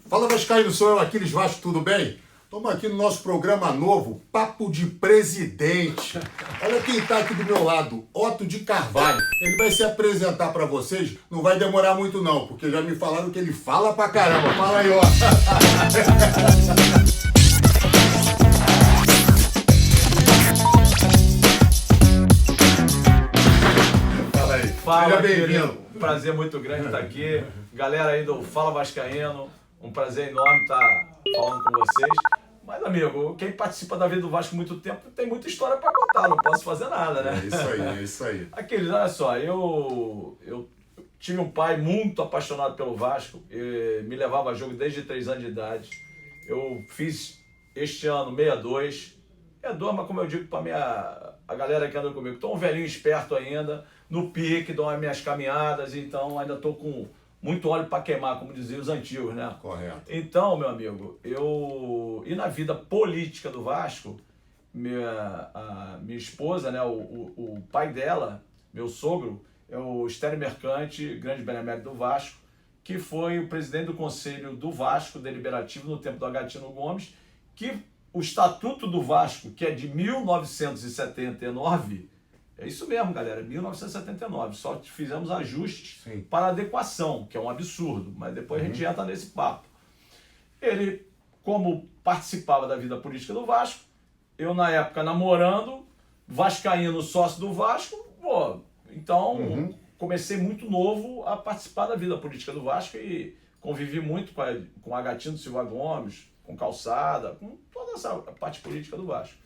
Fala Vascaíno, sou eu, Aquiles Vasco, tudo bem? Estamos aqui no nosso programa novo, Papo de Presidente. Olha quem está aqui do meu lado, Otto de Carvalho. Ele vai se apresentar para vocês, não vai demorar muito não, porque já me falaram que ele fala pra caramba. Fala aí, Otto. Fala aí, Fala, seja bem-vindo. Prazer muito grande estar aqui. Galera aí do Fala Vascaíno, um prazer enorme estar falando com vocês. Mas, amigo, quem participa da vida do Vasco há muito tempo tem muita história para contar, não posso fazer nada, né? É isso aí, é isso aí. Aquiles, olha só, eu tive um pai muito apaixonado pelo Vasco, me levava a jogo desde 3 anos de idade. Eu fiz este ano 62, mas como eu digo para a galera que anda comigo, estou um velhinho esperto ainda, no pique, dou as minhas caminhadas, então ainda estou com muito óleo para queimar, como diziam os antigos, né? Correto. Então, meu amigo, e na vida política do Vasco, minha esposa, né, o pai dela, meu sogro, é o Estéreo Mercante, grande benemérito do Vasco, que foi o presidente do Conselho do Vasco Deliberativo no tempo do Agostinho Gomes, que o Estatuto do Vasco, que é de 1979, é isso mesmo, galera, 1979, só fizemos ajustes para adequação, que é um absurdo, mas depois a gente entra nesse papo. Ele, como participava da vida política do Vasco, eu na época namorando, vascaíno, sócio do Vasco, então comecei muito novo a participar da vida política do Vasco e convivi muito com Agostinho Silva Gomes, com Calçada, com toda essa parte política do Vasco.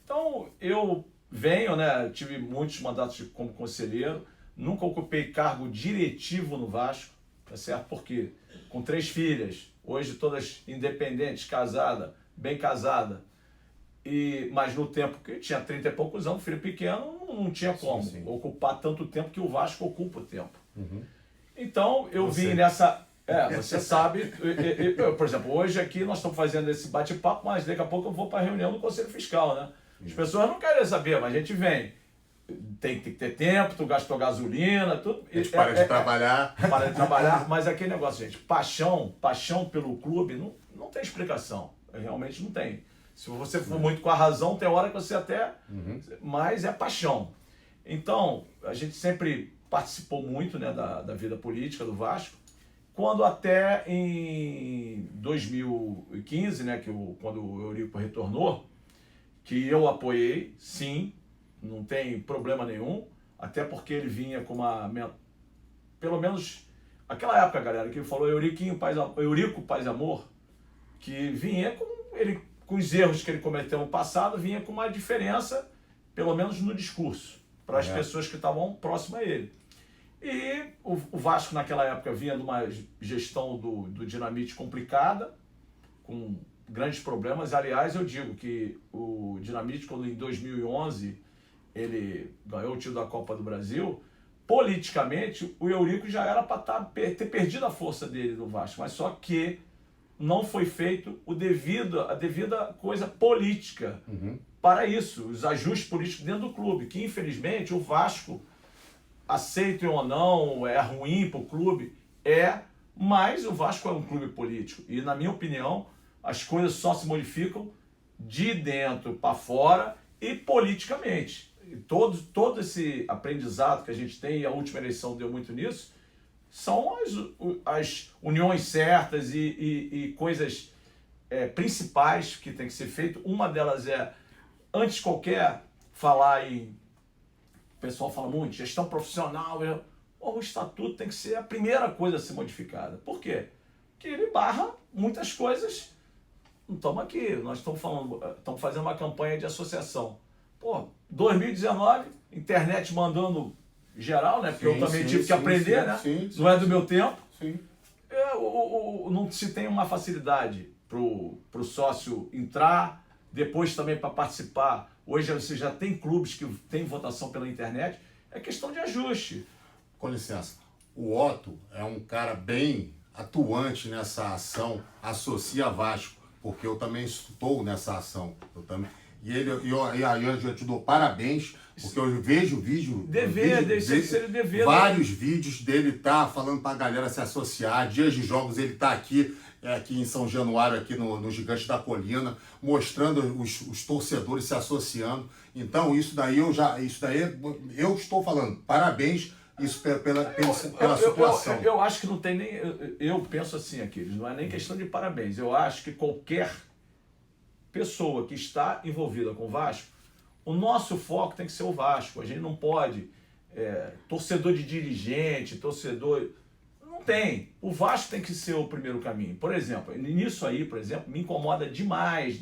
Então eu venho, né, tive muitos mandatos como conselheiro, nunca ocupei cargo diretivo no Vasco, tá certo? Porque com 3 filhas, hoje todas independentes, casada, bem casada, mas no tempo que eu tinha 30 e poucos anos, filho pequeno, não tinha como ocupar tanto tempo que o Vasco ocupa o tempo. Então eu vim nessa... você sabe, por exemplo, hoje aqui nós estamos fazendo esse bate-papo, mas daqui a pouco eu vou para a reunião do Conselho Fiscal, né? As pessoas não querem saber, mas a gente vem. Tem que ter tempo, tu gastou gasolina, tudo. A gente para de trabalhar. Para de trabalhar, mas aquele negócio, gente, paixão pelo clube, não tem explicação. Realmente não tem. Se você for muito com a razão, tem hora que você até... Mas é paixão. Então, a gente sempre participou muito, né, da vida política do Vasco, quando até em 2015, né, quando o Eurico retornou, que eu apoiei, sim, não tem problema nenhum, até porque ele vinha com pelo menos, aquela época, galera, que ele falou Eurico Paz e Amor, que vinha com os erros que ele cometeu no passado, vinha com uma diferença, pelo menos no discurso, para as pessoas que estavam próximas a ele. E o Vasco, naquela época, vinha de uma gestão do Dinamite complicada, com grandes problemas. Aliás, eu digo que o Dinamite, quando em 2011 ele ganhou o título da Copa do Brasil, politicamente o Eurico já era para ter perdido a força dele no Vasco, mas só que não foi feito a devida coisa política para isso, os ajustes políticos dentro do clube, que infelizmente o Vasco, aceitem ou não, é ruim para o clube, mas o Vasco é um clube político e, na minha opinião, as coisas só se modificam de dentro para fora e politicamente. E todo esse aprendizado que a gente tem, e a última eleição deu muito nisso, são as uniões certas e coisas principais que tem que ser feito. Uma delas é, antes de qualquer falar em... O pessoal fala muito, gestão profissional, o estatuto tem que ser a primeira coisa a ser modificada. Por quê? Porque ele barra muitas coisas. Não estamos aqui, nós estamos fazendo uma campanha de associação. 2019, internet mandando geral, né? Porque eu também tive que aprender, né? Não é do meu tempo. Não se tem uma facilidade para o sócio entrar, depois também para participar. Hoje você já tem clubes que tem votação pela internet. É questão de ajuste. Com licença, o Otto é um cara bem atuante nessa ação, associa Vasco, porque eu também estou nessa ação. E eu te dou parabéns, porque eu vejo vídeo, vários vídeos dele falando pra galera se associar, dias de jogos ele tá aqui, aqui em São Januário, aqui no Gigante da Colina, mostrando os torcedores se associando. Então, isso daí eu estou falando, parabéns isso pela situação. Eu acho que não tem nem... Eu penso assim, Aquiles, não é nem questão de parabéns. Eu acho que qualquer pessoa que está envolvida com o Vasco, o nosso foco tem que ser o Vasco. A gente não pode... torcedor de dirigente, torcedor... Não tem. O Vasco tem que ser o primeiro caminho. Por exemplo, nisso aí, me incomoda demais.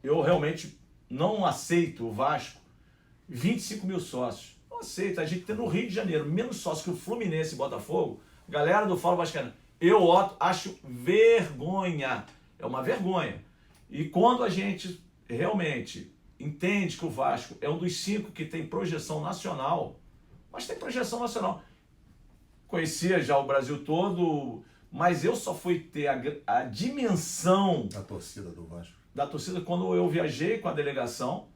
Eu realmente não aceito o Vasco 25 mil sócios. Não aceito. A gente tem no Rio de Janeiro menos sócios que o Fluminense e Botafogo. Galera do Fórum Vascaíno, eu acho vergonha. É uma vergonha. E quando a gente realmente entende que o Vasco é um dos 5 que tem projeção nacional, mas tem projeção nacional. Conhecia já o Brasil todo, mas eu só fui ter a dimensão da torcida do Vasco. Da torcida quando eu viajei com a delegação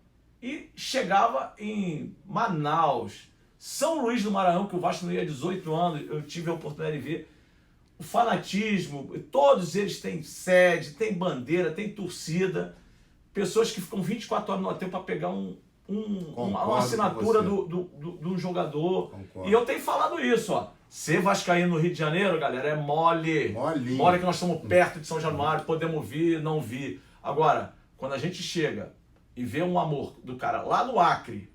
e chegava em Manaus, São Luís do Maranhão, que o Vasco não ia há 18 anos, eu tive a oportunidade de ver. O fanatismo, todos eles têm sede, têm bandeira, têm torcida. Pessoas que ficam 24 horas no hotel para pegar uma assinatura de um jogador. Concordo. E eu tenho falado isso, ó. Ser vascaíno no Rio de Janeiro, galera, é mole. Mole que nós estamos perto de São Januário, podemos vir, não vir. Agora, quando a gente chega e vê um amor do cara lá no Acre,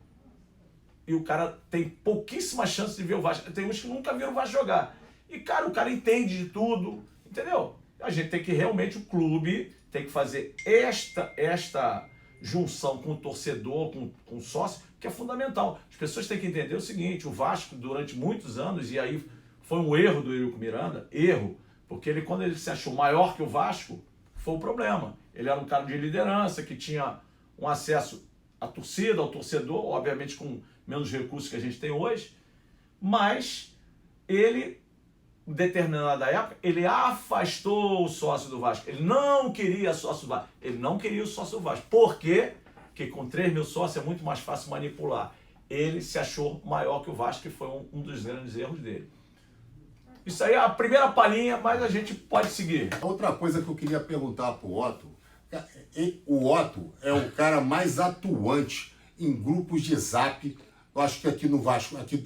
e o cara tem pouquíssima chance de ver o Vasco, tem uns que nunca viram o Vasco jogar. E, cara, o cara entende de tudo, entendeu? A gente tem que realmente, o clube tem que fazer esta junção com o torcedor, com o sócio, que é fundamental. As pessoas têm que entender o seguinte, o Vasco, durante muitos anos, e aí foi um erro do Eurico Miranda, porque quando ele se achou maior que o Vasco, foi o problema. Ele era um cara de liderança, que tinha um acesso à torcida, ao torcedor, obviamente com menos recursos que a gente tem hoje, mas ele, em determinada época, ele afastou o sócio do Vasco. Ele não queria sócio do Vasco. Ele não queria o sócio do Vasco. Por quê? Porque com 3 mil sócios é muito mais fácil manipular. Ele se achou maior que o Vasco, que foi um dos grandes erros dele. Isso aí é a primeira palhinha, mas a gente pode seguir. Outra coisa que eu queria perguntar pro Otto, o Otto é o cara mais atuante em grupos de zap, eu acho que aqui no Vasco, aqui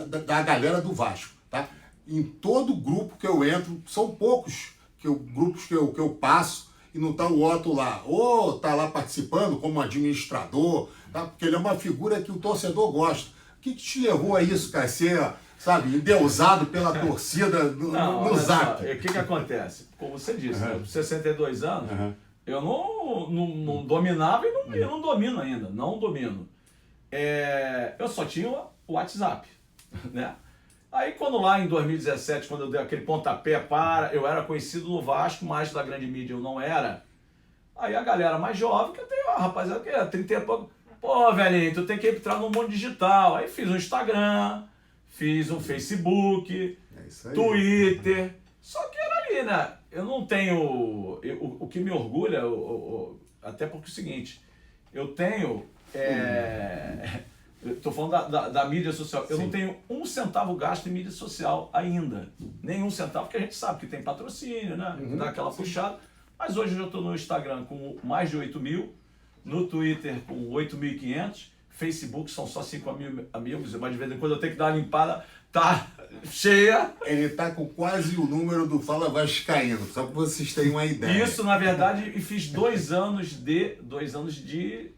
da galera do Vasco, tá? Em todo grupo que eu entro, são poucos grupos que eu passo e não tá o Otto lá. Ou tá lá participando como administrador, tá? Porque ele é uma figura que o torcedor gosta. O que te levou a isso, cara? Ser, sabe, endeusado pela torcida no Zap? O que acontece? Como você disse, né? Com 62 anos, eu não dominava e não domino ainda, não domino. Eu só tinha o WhatsApp, né? Aí quando lá em 2017, quando eu dei aquele pontapé eu era conhecido no Vasco, mas da grande mídia eu não era. Aí a galera mais jovem, que eu tenho, rapaziada, que é 30 e pouco, pô, velhinho, tu tem que entrar no mundo digital. Aí fiz um Instagram, fiz um Facebook, Twitter, só que era ali, né? Eu não tenho, o que me orgulha, até porque é o seguinte, eu tenho... Estou falando da mídia social. Eu não tenho 1 centavo gasto em mídia social ainda. Nem 1 centavo, porque a gente sabe que tem patrocínio, né? Dá aquela puxada. Mas hoje eu já estou no Instagram com mais de 8 mil, no Twitter com 8.500, Facebook são só 5 mil amigos, mas de vez em quando eu tenho que dar uma limpada, tá cheia. Ele tá com quase o número do Fala Vascaíno, só para vocês terem uma ideia. Isso, na verdade, e fiz 2 anos de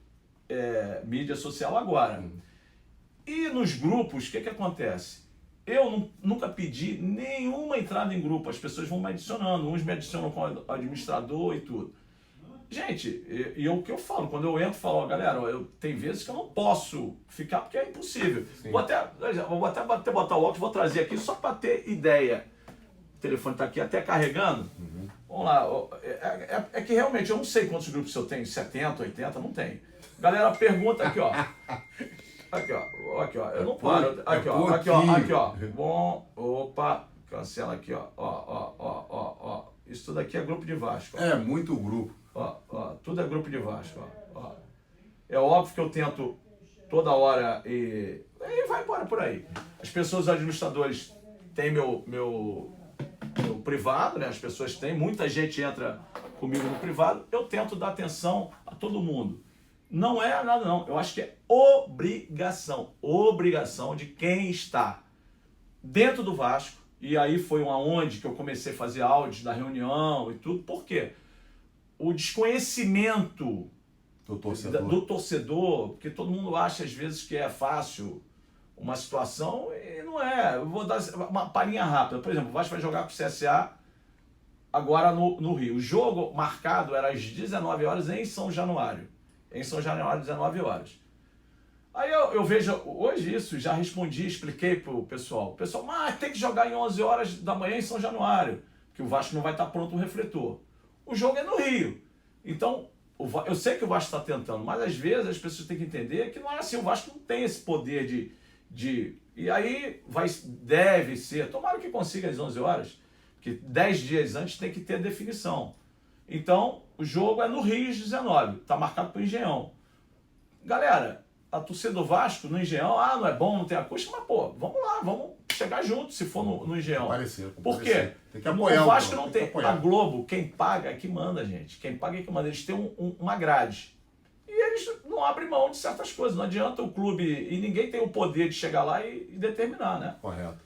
mídia social agora. E nos grupos, o que acontece? Eu nunca pedi nenhuma entrada em grupo, as pessoas vão me adicionando, uns me adicionam como administrador e tudo. Gente, o que eu falo, quando eu entro, falo, galera, tem vezes que eu não posso ficar porque é impossível. Vou até botar o óculos, vou trazer aqui só para ter ideia. O telefone está aqui até carregando. Vamos lá, é que realmente eu não sei quantos grupos eu tenho, 70, 80, não tenho. Galera, pergunta aqui, ó. Aqui, ó, eu não paro. Aqui, ó. Bom, opa, cancela aqui, ó. Isso tudo aqui é grupo de Vasco. Ó. É muito grupo. Tudo é grupo de Vasco, ó. É óbvio que eu tento toda hora e vai embora por aí. As pessoas, os administradores, têm meu privado, né? As pessoas têm, muita gente entra comigo no privado, eu tento dar atenção a todo mundo. Não é nada não, eu acho que é obrigação de quem está dentro do Vasco, e aí foi aonde que eu comecei a fazer áudios da reunião e tudo. Por quê? O desconhecimento do torcedor, porque todo mundo acha às vezes que é fácil uma situação e não é. Eu vou dar uma palhinha rápida. Por exemplo, o Vasco vai jogar com o CSA agora no Rio. O jogo marcado era às 19 horas em São Januário. Em São Januário, 19 horas. Aí eu vejo hoje isso, já respondi, expliquei pro pessoal. O pessoal, mas tem que jogar em 11 horas da manhã em São Januário, que o Vasco não vai estar pronto o refletor. O jogo é no Rio. Então, eu sei que o Vasco está tentando, mas às vezes as pessoas têm que entender que não é assim. O Vasco não tem esse poder de... E aí deve ser, tomara que consiga às 11 horas, porque 10 dias antes tem que ter a definição. Então, o jogo é no Rio às 19, está marcado para o Engenhão. Galera, a torcida do Vasco no Engenhão, não é bom, não tem acústica, mas pô, vamos lá, vamos chegar junto se for no Engenhão. Por quê? Tem que apoiar. O Vasco não tem. A Globo, quem paga é que manda, gente. Quem paga é que manda. Eles têm uma grade. E eles não abrem mão de certas coisas. Não adianta o clube, e ninguém tem o poder de chegar lá e determinar, né? Correto.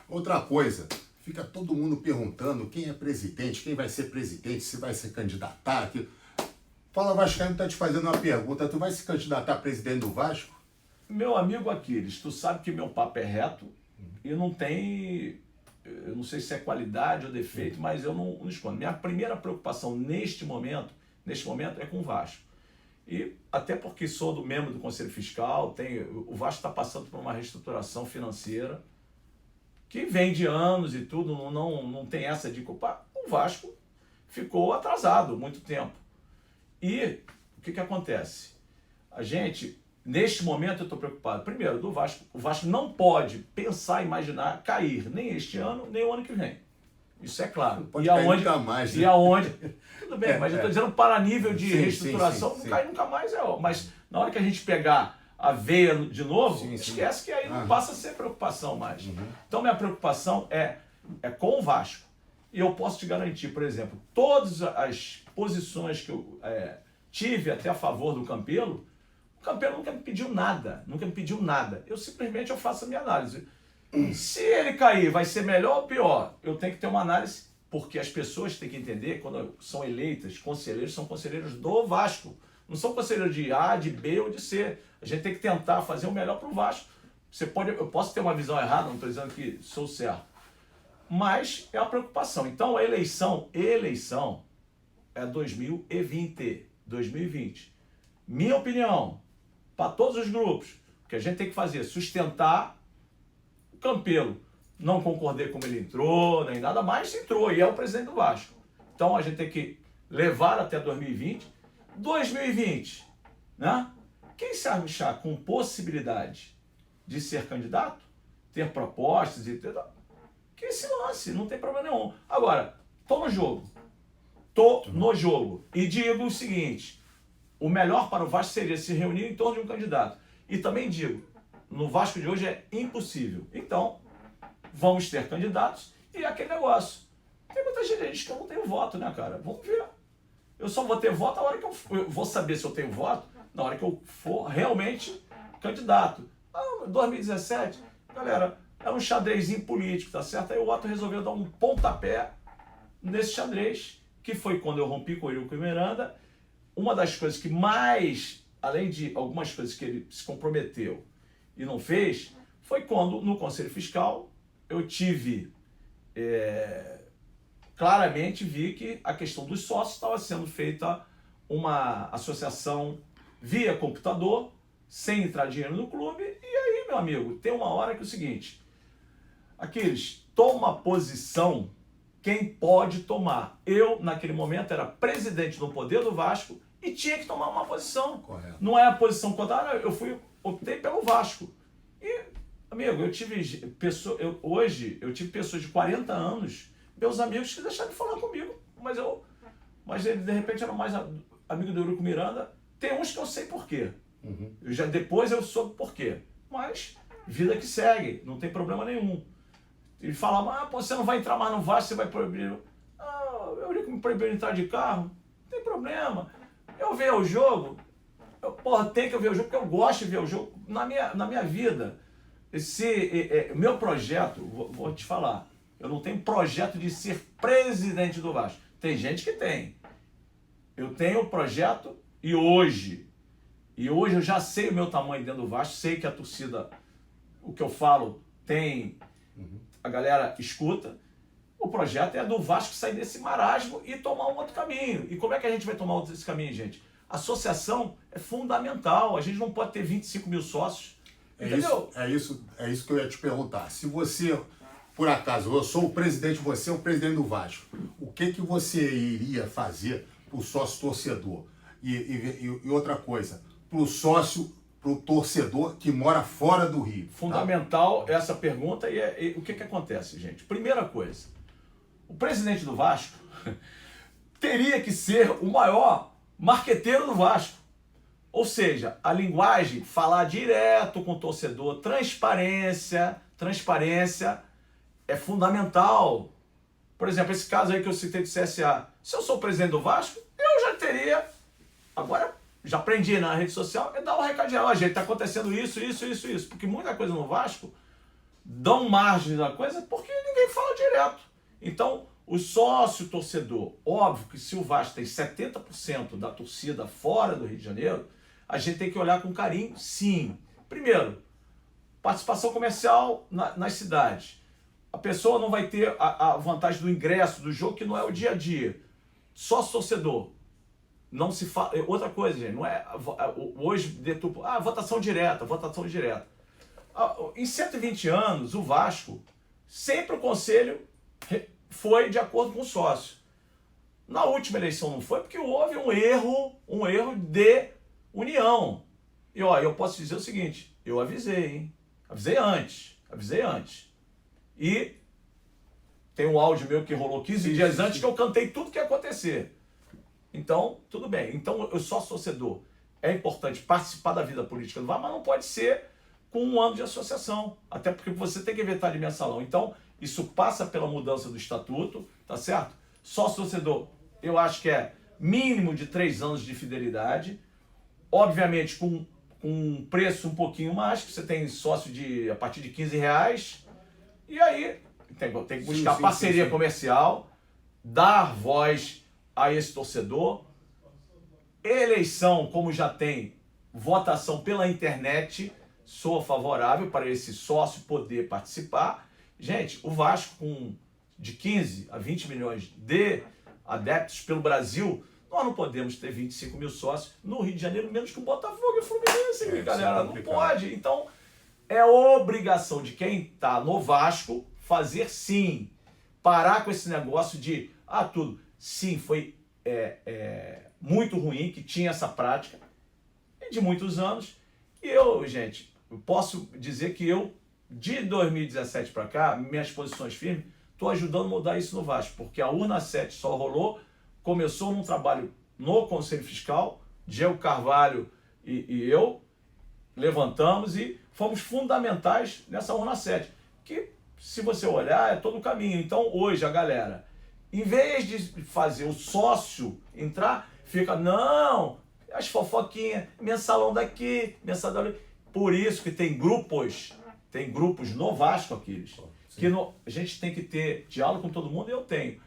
Outra coisa, fica todo mundo perguntando quem é presidente, quem vai ser presidente, se vai se candidatar. Fala, Vascaíno está te fazendo uma pergunta, tu vai se candidatar a presidente do Vasco? Meu amigo Aquiles, tu sabe que meu papo é reto e não tem, eu não sei se é qualidade ou defeito, mas eu não escondo. Minha primeira preocupação neste momento é com o Vasco. E até porque sou membro do Conselho Fiscal, o Vasco está passando por uma reestruturação financeira que vem de anos e tudo, não tem essa de culpar. O Vasco ficou atrasado muito tempo. E o que acontece? A gente, neste momento, eu estou preocupado. Primeiro, do Vasco. O Vasco não pode pensar, imaginar cair nem este ano, nem o ano que vem. Isso é claro. Não pode cair nunca mais. Né? E aonde? Tudo bem, mas eu estou dizendo para nível de reestruturação, sim. Não cai nunca mais. Mas na hora que a gente pegar a veia de novo, esquece que aí não passa a ser preocupação mais. Então, minha preocupação é com o Vasco. E eu posso te garantir, por exemplo, todas as posições que eu tive até a favor do Campelo, o Campelo nunca me pediu nada. Eu simplesmente faço a minha análise. Se ele cair, vai ser melhor ou pior? Eu tenho que ter uma análise, porque as pessoas têm que entender, quando são eleitas, conselheiros, são conselheiros do Vasco. Não são conselheiros de A, de B ou de C. A gente tem que tentar fazer o melhor para o Vasco. Eu posso ter uma visão errada, não estou dizendo que sou certo. Mas é uma preocupação. Então a eleição é 2020. Minha opinião, para todos os grupos, o que a gente tem que fazer é sustentar o Campelo. Não concordei como ele entrou, nem nada mais, entrou e é o presidente do Vasco. Então a gente tem que levar até 2020. 2020, né? Quem se achar com possibilidade de ser candidato, ter propostas e que se lance, não tem problema nenhum. Agora, tô no jogo. E digo o seguinte, o melhor para o Vasco seria se reunir em torno de um candidato. E também digo, no Vasco de hoje é impossível. Então, vamos ter candidatos e aquele negócio. Tem muita gente que eu não tenho voto, né, cara? Vamos ver. Eu só vou ter voto na hora que eu vou saber se eu tenho voto, na hora que eu for realmente candidato. 2017, galera, era um xadrezinho político, tá certo? Aí o Otto resolveu dar um pontapé nesse xadrez, que foi quando eu rompi com o Eurico Miranda. Uma das coisas que mais, além de algumas coisas que ele se comprometeu e não fez, foi quando no Conselho Fiscal eu tive, claramente vi que a questão dos sócios estava sendo feita uma associação via computador, sem entrar dinheiro no clube, e aí, meu amigo, tem uma hora que é o seguinte, Aquiles, toma posição quem pode tomar. Eu, naquele momento, era presidente do Poder do Vasco e tinha que tomar uma posição. Correto. Não é a posição contrária, optei pelo Vasco. E, amigo, eu tive pessoas de 40 anos, meus amigos, que deixaram de falar comigo, mas ele, de repente, era mais amigo do Eurico Miranda. Tem uns que eu sei por quê. Depois eu soube por quê. Mas, vida que segue, não tem problema nenhum. Ele falava, pô, você não vai entrar mais no Vasco, você vai proibir. Eu iria me proibir de entrar de carro, não tem problema. Eu ver o jogo, tem que ver o jogo, porque eu gosto de ver o jogo na minha vida. Meu projeto, vou te falar, eu não tenho projeto de ser presidente do Vasco. Tem gente que tem. Eu tenho o projeto e hoje eu já sei o meu tamanho dentro do Vasco, sei que a torcida, o que eu falo, tem, a galera escuta. O projeto é do Vasco sair desse marasmo e tomar um outro caminho. E como é que a gente vai tomar esse caminho, gente? Associação é fundamental, a gente não pode ter 25 mil sócios. Entendeu? É isso que eu ia te perguntar. Se você, por acaso, eu sou o presidente, você é o presidente do Vasco, o que você iria fazer para o sócio torcedor? E outra coisa, para o sócio, para o torcedor que mora fora do Rio? Fundamental essa pergunta e o que acontece, gente? Primeira coisa, o presidente do Vasco teria que ser o maior marqueteiro do Vasco. Ou seja, a linguagem, falar direto com o torcedor, transparência é fundamental. Por exemplo, esse caso aí que eu citei do CSA. Se eu sou o presidente do Vasco, eu já teria, agora já aprendi na rede social, é dar um recadinho. Ó, gente, tá acontecendo isso. Porque muita coisa no Vasco dão margem da coisa porque ninguém fala direto. Então, o sócio torcedor, óbvio que se o Vasco tem 70% da torcida fora do Rio de Janeiro, a gente tem que olhar com carinho, sim. Primeiro, participação comercial nas cidades. A pessoa não vai ter a vantagem do ingresso, do jogo, que não é o dia a dia. Sócio torcedor. Não se fala. Outra coisa, gente, não é. Hoje, votação direta. Em 120 anos, o Vasco, sempre o conselho foi de acordo com o sócio. Na última eleição não foi, porque houve um erro de união. E ó, eu posso dizer o seguinte, eu avisei, hein? Avisei antes. E tem um áudio meu que rolou 15 dias antes que eu cantei tudo que ia acontecer. Então, tudo bem. Então, eu sou torcedor. É importante participar da vida política do Vasco, mas não pode ser com um ano de associação. Até porque você tem que evitar de mensalão. Então, isso passa pela mudança do estatuto, tá certo? Sócio torcedor, eu acho que é mínimo de 3 anos de fidelidade. Obviamente, com um preço um pouquinho mais, que você tem sócio a partir de R$15. E aí, tem que buscar parceria comercial, dar voz a esse torcedor. Eleição, como já tem votação pela internet, sou favorável para esse sócio poder participar. Gente, o Vasco, de 15 a 20 milhões de adeptos pelo Brasil, nós não podemos ter 25 mil sócios no Rio de Janeiro, menos que o Botafogo e o Fluminense, galera. Não pode. Então, é obrigação de quem está no Vasco fazer sim. Parar com esse negócio de, tudo. Sim, foi muito ruim que tinha essa prática de muitos anos. E eu, gente, posso dizer que eu, de 2017 para cá, minhas posições firmes, estou ajudando a mudar isso no Vasco, porque a Urna 7 só rolou, começou num trabalho no Conselho Fiscal, Diego Carvalho e eu levantamos e fomos fundamentais nessa Urna 7, que, se você olhar, é todo o caminho. Então, hoje, a galera, em vez de fazer o sócio entrar, fica, não, as fofoquinhas, mensalão daqui, mensalão dali. Por isso que tem grupos no Vasco, Aquiles, que a gente tem que ter diálogo com todo mundo, e eu tenho.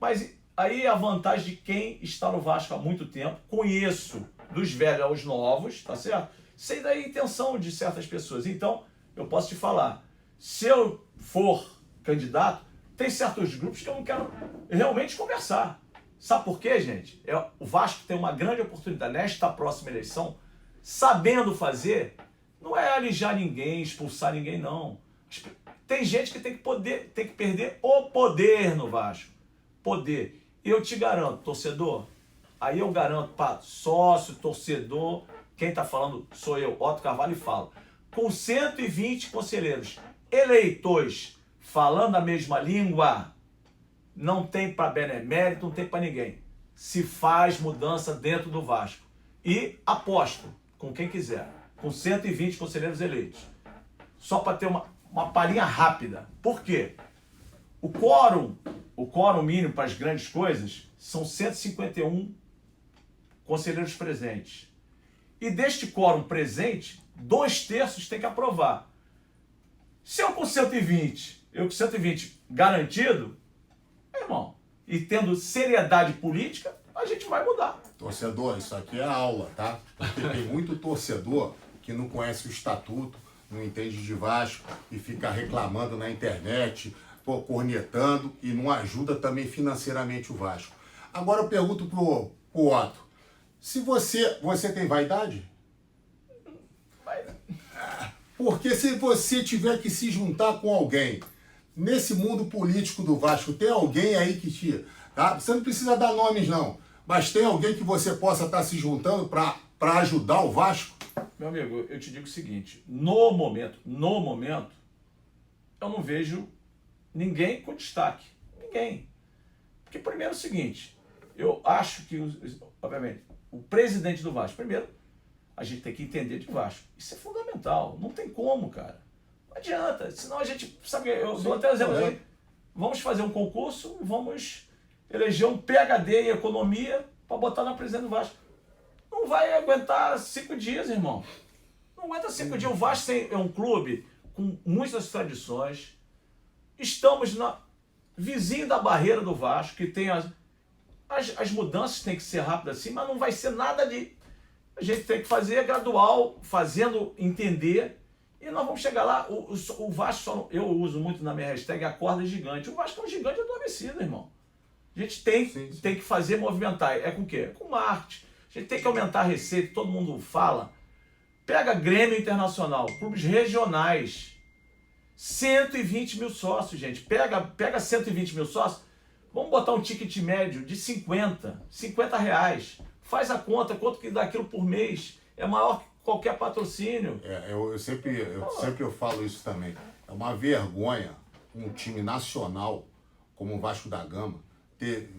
Mas aí a vantagem de quem está no Vasco há muito tempo, conheço dos velhos aos novos, tá certo? Sei da intenção de certas pessoas. Então, eu posso te falar, se eu for candidato, tem certos grupos que eu não quero realmente conversar. Sabe por quê, gente? O Vasco tem uma grande oportunidade nesta próxima eleição, sabendo fazer, não é alijar ninguém, expulsar ninguém, não. Tem gente que tem que perder o poder no Vasco. Poder. E eu te garanto, torcedor, aí eu garanto para sócio, torcedor, quem está falando sou eu, Otto Carvalho, e falo. Com 120 conselheiros eleitores falando a mesma língua, não tem para benemérito, não tem para ninguém. Se faz mudança dentro do Vasco. E aposto com quem quiser, com 120 conselheiros eleitos. Só para ter uma palhinha rápida. Por quê? O quórum mínimo para as grandes coisas são 151 conselheiros presentes. E deste quórum presente, 2/3 tem que aprovar. Se eu com 120, garantido, irmão, e tendo seriedade política, a gente vai mudar. Torcedor, isso aqui é aula, tá? Porque tem muito torcedor que não conhece o estatuto, não entende de Vasco e fica reclamando na internet, cornetando e não ajuda também financeiramente o Vasco. Agora eu pergunto pro Otto, se você tem vaidade? Porque se você tiver que se juntar com alguém, nesse mundo político do Vasco, tem alguém aí que te... Tá? Você não precisa dar nomes não, mas tem alguém que você possa estar se juntando para ajudar o Vasco? Meu amigo, eu te digo o seguinte, no momento, eu não vejo ninguém com destaque. Ninguém. Porque primeiro é o seguinte, eu acho que, obviamente, o presidente do Vasco, primeiro, a gente tem que entender de Vasco. Isso é fundamental. Não tem como, cara. Não adianta. Senão a gente, sabe, eu dou até um exemplo aí. Vamos fazer um concurso, vamos eleger um PhD em economia para botar na presidência do Vasco. Não vai aguentar 5 dias, irmão. Não aguenta 5 dias. O Vasco é um clube com muitas tradições. Estamos vizinho da barreira do Vasco, que tem as mudanças têm que ser rápidas assim, mas não vai ser nada de... A gente tem que fazer gradual, fazendo entender, e nós vamos chegar lá. O Vasco, eu uso muito na minha hashtag, a corda gigante. O Vasco é um gigante adormecido, irmão. A gente tem que fazer movimentar. É com o quê? Com marketing. A gente tem que aumentar a receita, todo mundo fala. Pega Grêmio Internacional, clubes regionais, 120 mil sócios, gente. Pega 120 mil sócios, vamos botar um ticket médio de 50 reais. Faz a conta, quanto que dá aquilo por mês. É maior que qualquer patrocínio. Eu sempre falo isso também. É uma vergonha um time nacional como o Vasco da Gama ter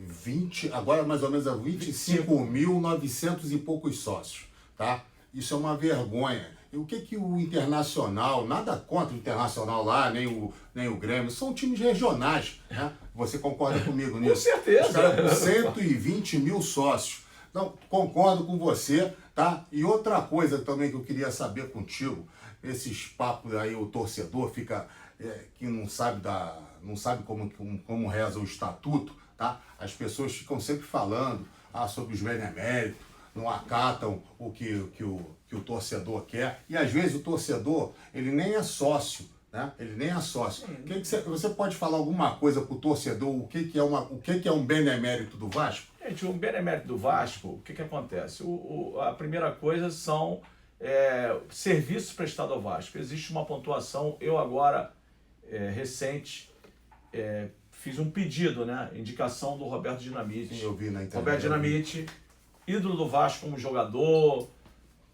agora mais ou menos 25.900 e poucos sócios, tá? Isso é uma vergonha. E o que o Internacional, nada contra o Internacional lá, nem o Grêmio, são times regionais, né? Você concorda comigo nisso? Com certeza. Os caras com 120 mil sócios. Então, concordo com você, tá? E outra coisa também que eu queria saber contigo, esses papos aí, o torcedor fica, que não sabe como reza o estatuto, tá? As pessoas ficam sempre falando sobre os beneméritos, não acatam o que o torcedor quer, e às vezes o torcedor, ele nem é sócio, né? Ele nem é sócio. Você pode falar alguma coisa para o torcedor, o que é um benemérito do Vasco? Gente, o benemérito do Vasco, o que acontece? A primeira coisa são serviços prestados ao Vasco. Existe uma pontuação, eu agora, recente, fiz um pedido, né? Indicação do Roberto Dinamite. Sim, eu vi na internet. Roberto Dinamite, ídolo do Vasco como jogador.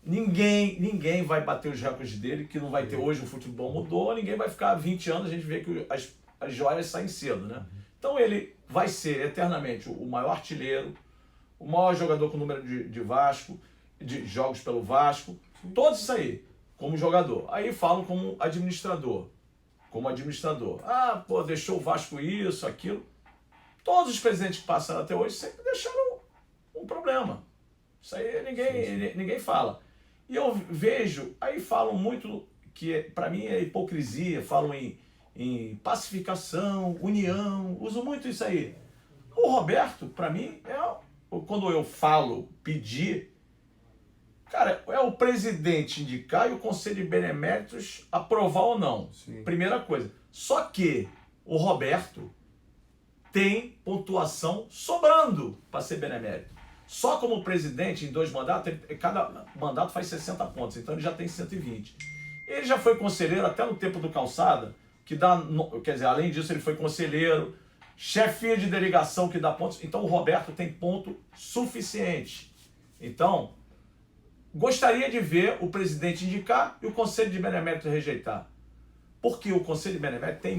Ninguém vai bater os recordes dele, que não vai ter hoje, o futebol mudou, ninguém vai ficar 20 anos, a gente vê que as joias saem cedo, né? Então ele vai ser eternamente o maior artilheiro, o maior jogador com número de Vasco, de jogos pelo Vasco, todos isso aí, como jogador. Aí falam como administrador. Ah, pô, deixou o Vasco isso, aquilo. Todos os presidentes que passaram até hoje sempre deixaram um problema. Isso aí ninguém fala. E eu vejo, aí falam muito, que para mim é hipocrisia, falam em pacificação, união, uso muito isso aí. O Roberto, para mim, quando eu falo pedir, cara, é o presidente indicar e o Conselho de Beneméritos aprovar ou não. Sim. Primeira coisa. Só que o Roberto tem pontuação sobrando para ser benemérito. Só como presidente, em 2 mandatos, cada mandato faz 60 pontos, então ele já tem 120. Ele já foi conselheiro até no tempo do Calçada, quer dizer, além disso ele foi conselheiro, chefia de delegação que dá pontos, então o Roberto tem ponto suficiente. Então, gostaria de ver o presidente indicar e o Conselho de Benemérito rejeitar. Porque o Conselho de Benemérito tem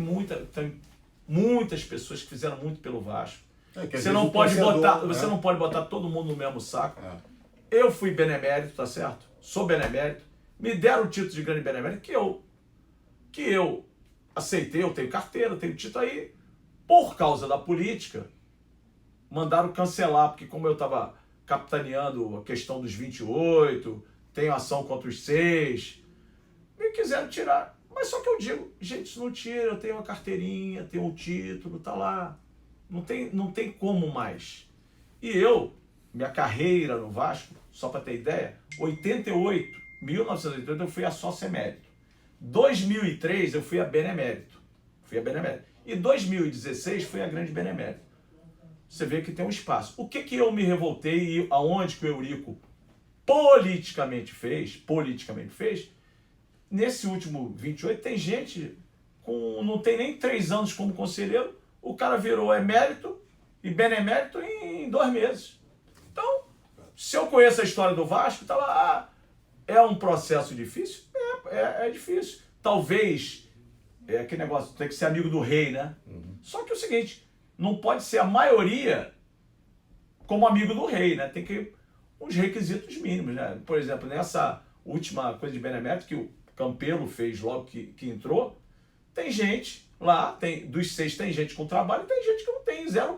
muitas pessoas que fizeram muito pelo Vasco. Você não pode botar todo mundo no mesmo saco. Eu fui benemérito, tá certo? Sou benemérito. Me deram o título de grande benemérito que eu aceitei. Eu tenho carteira, eu tenho título aí. Por causa da política, mandaram cancelar, porque como eu estava capitaneando a questão dos 28, tenho ação contra os 6, me quiseram tirar. Mas só que eu digo, gente, isso não tira, eu tenho uma carteirinha, tenho um título, tá lá. Não tem como mais. E minha carreira no Vasco, só para ter ideia, 1988 eu fui a sócio emérito. 2003 eu fui a benemérito. E 2016 fui a grande benemérito. Você vê que tem um espaço. O que eu me revoltei e aonde que o Eurico politicamente fez, nesse último 28 tem gente com não tem nem 3 anos como conselheiro, o cara virou emérito e benemérito em 2 meses. Então, se eu conheço a história do Vasco, tá lá, é um processo difícil? É difícil. Talvez, aquele negócio, tem que ser amigo do rei, né? Só que é o seguinte, não pode ser a maioria como amigo do rei, né? Tem que uns requisitos mínimos, né? Por exemplo, nessa última coisa de benemérito que o Campelo fez logo que entrou, tem gente lá, dos 6 tem gente com trabalho e tem gente que não tem, 0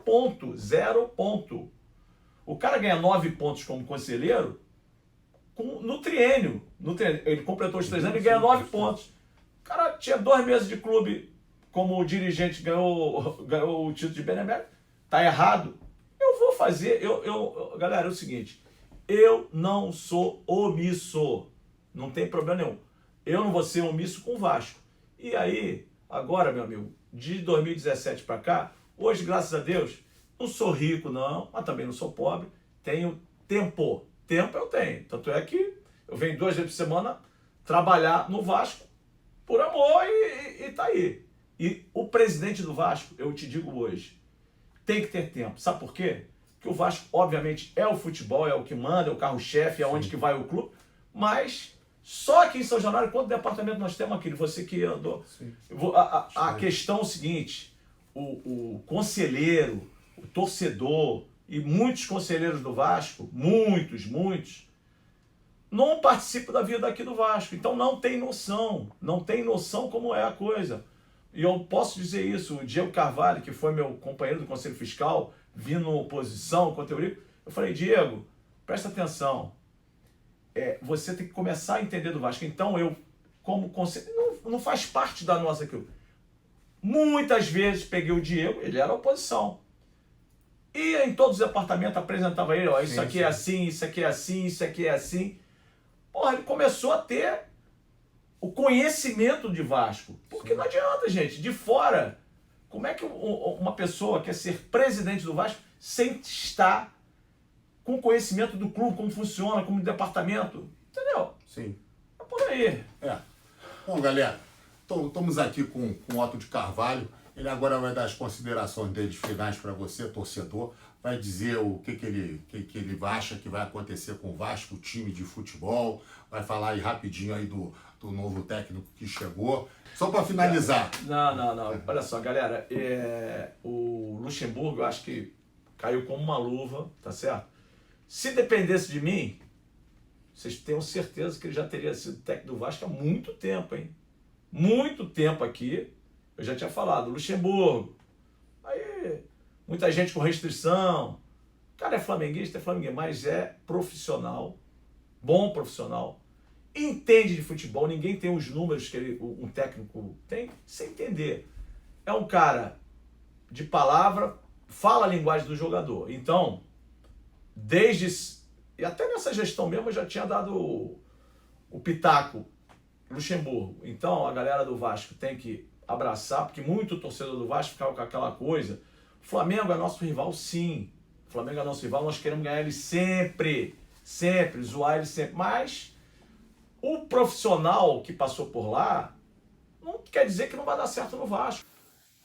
ponto. O cara ganha 9 pontos como conselheiro no triênio. Ele completou os 3 anos e ganha 9 pontos. O cara tinha 2 meses de clube como dirigente, ganhou o título de benemérito. Tá errado. Eu vou fazer... galera, é o seguinte. Eu não sou omisso. Não tem problema nenhum. Eu não vou ser omisso com o Vasco. E aí, agora, meu amigo, de 2017 para cá, hoje, graças a Deus, não sou rico, não, mas também não sou pobre. Tenho tempo. Tempo eu tenho. Tanto é que eu venho 2 vezes por semana trabalhar no Vasco por amor e tá aí. E o presidente do Vasco, eu te digo hoje, tem que ter tempo. Sabe por quê? Porque o Vasco, obviamente, é o futebol, é o que manda, é o carro-chefe, é onde que vai o clube, mas só aqui em São Januário, quanto departamento nós temos aqui? Você que andou. A questão é o seguinte, o conselheiro, o torcedor e muitos conselheiros do Vasco, muitos, não participam da vida aqui do Vasco. Então não tem noção como é a coisa. E eu posso dizer isso, o Diego Carvalho, que foi meu companheiro do Conselho Fiscal, vindo oposição contra o Eurico, eu falei, Diego, presta atenção, você tem que começar a entender do Vasco. Então eu, como conselheiro, não faz parte da nossa aqui. Muitas vezes peguei o Diego, ele era oposição. Ia em todos os departamentos, apresentava ele, isso aqui é assim, isso aqui é assim, isso aqui é assim. Porra, ele começou a ter o conhecimento de Vasco. Porque não adianta, gente, de fora, como é que uma pessoa quer ser presidente do Vasco sem estar com conhecimento do clube, como funciona, como departamento? Entendeu? Sim. É por aí. Bom, galera, estamos aqui com o Otto de Carvalho. Ele agora vai dar as considerações dele finais para você, torcedor. Vai dizer o que ele acha que vai acontecer com o Vasco, o time de futebol. Vai falar aí rapidinho aí do novo técnico que chegou. Só para finalizar. Não. Olha só, galera. O Luxemburgo, eu acho que caiu como uma luva, tá certo? Se dependesse de mim, vocês tenham certeza que ele já teria sido técnico do Vasco há muito tempo, hein? Muito tempo aqui. Eu já tinha falado, Luxemburgo. Aí, muita gente com restrição. O cara é flamenguista, mas é profissional, bom profissional, entende de futebol, ninguém tem os números que um técnico tem, sem entender. É um cara de palavra, fala a linguagem do jogador. Então, e até nessa gestão mesmo eu já tinha dado o pitaco, Luxemburgo. Então, a galera do Vasco tem que abraçar, porque muito torcedor do Vasco ficava com aquela coisa, o Flamengo é nosso rival, sim. O Flamengo é nosso rival, nós queremos ganhar ele sempre, zoar ele sempre. Mas o profissional que passou por lá não quer dizer que não vai dar certo no Vasco.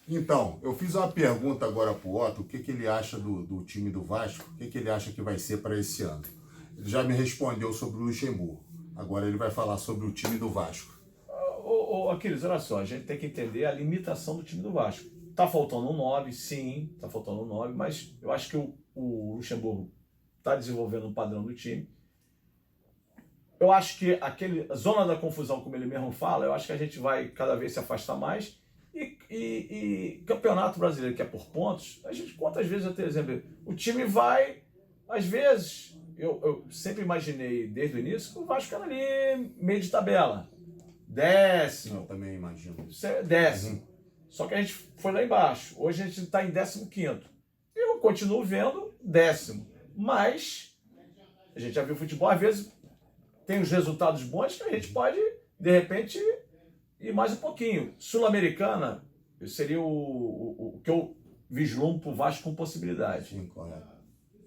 Então, eu fiz uma pergunta agora pro Otto, o que ele acha do time do Vasco, o que ele acha que vai ser para esse ano. Ele já me respondeu sobre o Luxemburgo. Agora ele vai falar sobre o time do Vasco. Aquiles, olha só, a gente tem que entender a limitação do time do Vasco. Tá faltando um 9, sim, tá faltando um 9, mas eu acho que o Luxemburgo tá desenvolvendo um padrão do time. Eu acho que a zona da confusão, como ele mesmo fala, eu acho que a gente vai cada vez se afastar mais. E E campeonato brasileiro que é por pontos, a gente, quantas vezes eu tenho exemplo? O time vai, às vezes, eu sempre imaginei desde o início que o Vasco era ali meio de tabela. Décimo. Eu também imagino. Décimo. Só que a gente foi lá embaixo. Hoje a gente está em 15º. Eu continuo vendo décimo. Mas a gente já viu futebol, às vezes tem os resultados bons que a gente pode, de repente, ir mais um pouquinho. Sul-Americana seria o que eu vislumbro para o Vasco com possibilidade. Sim, correto.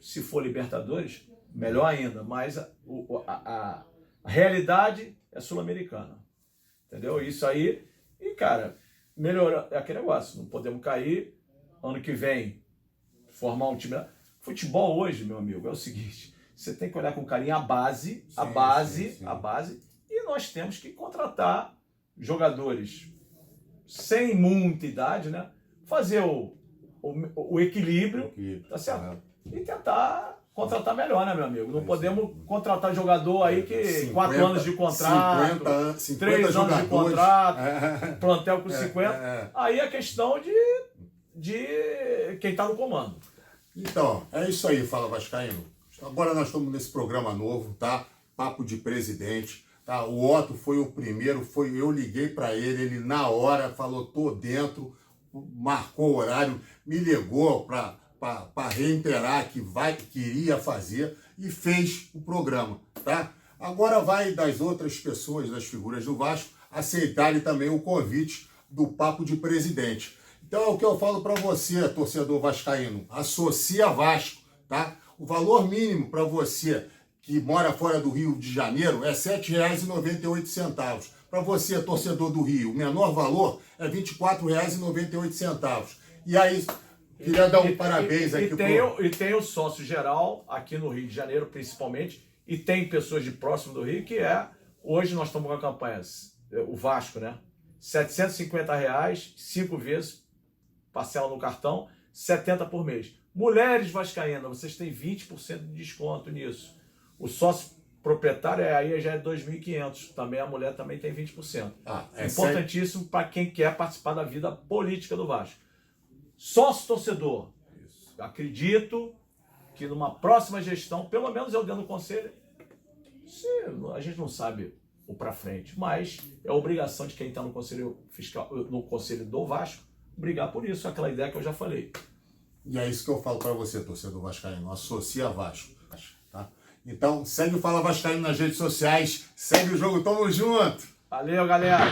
Se for Libertadores, melhor ainda. Mas a realidade é Sul-Americana. Entendeu? Isso aí. E, cara, melhora. É aquele negócio. Não podemos cair. Ano que vem, formar um time. Futebol hoje, meu amigo, é o seguinte. Você tem que olhar com carinho a base. E nós temos que contratar jogadores sem muita idade, né? Fazer o equilíbrio, tá certo? E tentar contratar melhor, né, meu amigo? Não podemos contratar jogador aí que 4 anos de contrato, 3 anos de contrato, plantel com 50. Aí é questão de quem tá no comando. Então, é isso aí, Fala Vascaíno. Agora nós estamos nesse programa novo, tá? Papo de Presidente. Tá? O Otto foi o primeiro, eu liguei para ele na hora falou, tô dentro, marcou o horário, me ligou para reiterar que iria fazer e fez o programa, tá? Agora vai das outras pessoas, das figuras do Vasco, aceitarem também o convite do Papo de Presidente. Então é o que eu falo para você, torcedor vascaíno, associa Vasco, tá? O valor mínimo para você que mora fora do Rio de Janeiro, é R$ 7,98. Para você, torcedor do Rio, o menor valor é R$ 24,98. E aí, queria dar um parabéns aqui E tem o sócio geral, aqui no Rio de Janeiro, principalmente, e tem pessoas de próximo do Rio, que hoje nós estamos com a campanha, o Vasco, né? R$ 750, 5 vezes, parcela no cartão, 70 por mês. Mulheres vascaínas, vocês têm 20% de desconto nisso. O sócio proprietário aí já é 2.500. Também a mulher também tem 20%. É importantíssimo para quem quer participar da vida política do Vasco. Sócio torcedor. Isso. Acredito que numa próxima gestão, pelo menos eu dentro do conselho, a gente não sabe o para frente, mas é obrigação de quem está no conselho fiscal, no conselho do Vasco, brigar por isso, aquela ideia que eu já falei. E é isso que eu falo para você, torcedor vascaíno, associa Vasco, tá? Então, segue o Fala Vascaíno nas redes sociais, segue o jogo, tamo junto! Valeu, galera!